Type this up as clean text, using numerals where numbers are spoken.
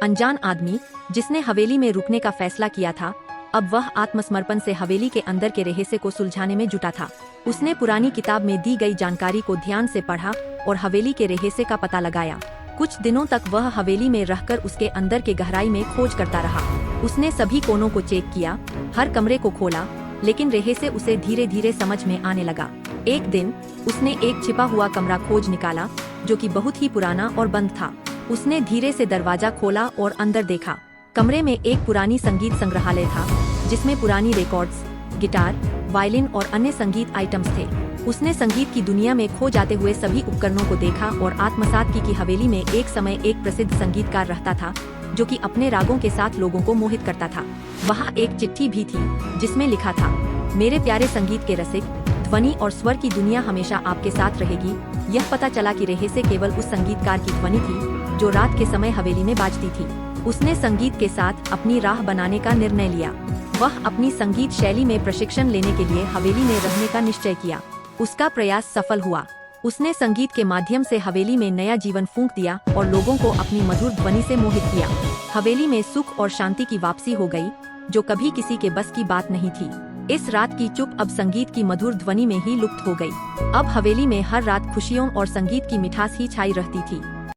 अनजान आदमी जिसने हवेली में रुकने का फैसला किया था, अब वह आत्मसमर्पण से हवेली के अंदर के रहस्य को सुलझाने में जुटा था। उसने पुरानी किताब में दी गई जानकारी को ध्यान से पढ़ा और हवेली के रहस्य का पता लगाया। कुछ दिनों तक वह हवेली में रहकर उसके अंदर के गहराई में खोज करता रहा। उसने सभी कोनों को चेक किया, हर कमरे को खोला, लेकिन रहस्य उसे धीरे धीरे समझ में आने लगा। एक दिन उसने एक छिपा हुआ कमरा खोज निकाला, जो कि बहुत ही पुराना और बंद था। उसने धीरे से दरवाजा खोला और अंदर देखा। कमरे में एक पुरानी संगीत संग्रहालय था, जिसमें पुरानी रिकॉर्ड्स, गिटार, वायलिन और अन्य संगीत आइटम्स थे। उसने संगीत की दुनिया में खो जाते हुए सभी उपकरणों को देखा और आत्मसात की कि हवेली में एक समय एक प्रसिद्ध संगीतकार रहता था, जो कि अपने रागों के साथ लोगों को मोहित करता था। वहाँ एक चिट्ठी भी थी, जिसमें लिखा था, मेरे प्यारे संगीत के रसिक, ध्वनि और स्वर की दुनिया हमेशा आपके साथ रहेगी। यह पता चला कि रहस्य केवल उस संगीतकार की ध्वनि थी, जो रात के समय हवेली में बाजती थी। उसने संगीत के साथ अपनी राह बनाने का निर्णय लिया। वह अपनी संगीत शैली में प्रशिक्षण लेने के लिए हवेली में रहने का निश्चय किया। उसका प्रयास सफल हुआ। उसने संगीत के माध्यम से हवेली में नया जीवन फूंक दिया और लोगों को अपनी मधुर ध्वनि से मोहित किया। हवेली में सुख और शांति की वापसी हो गई, जो कभी किसी के बस की बात नहीं थी। इस रात की चुप अब संगीत की मधुर ध्वनि में ही लुप्त हो गई। अब हवेली में हर रात खुशियों और संगीत की मिठास ही छाई रहती थी।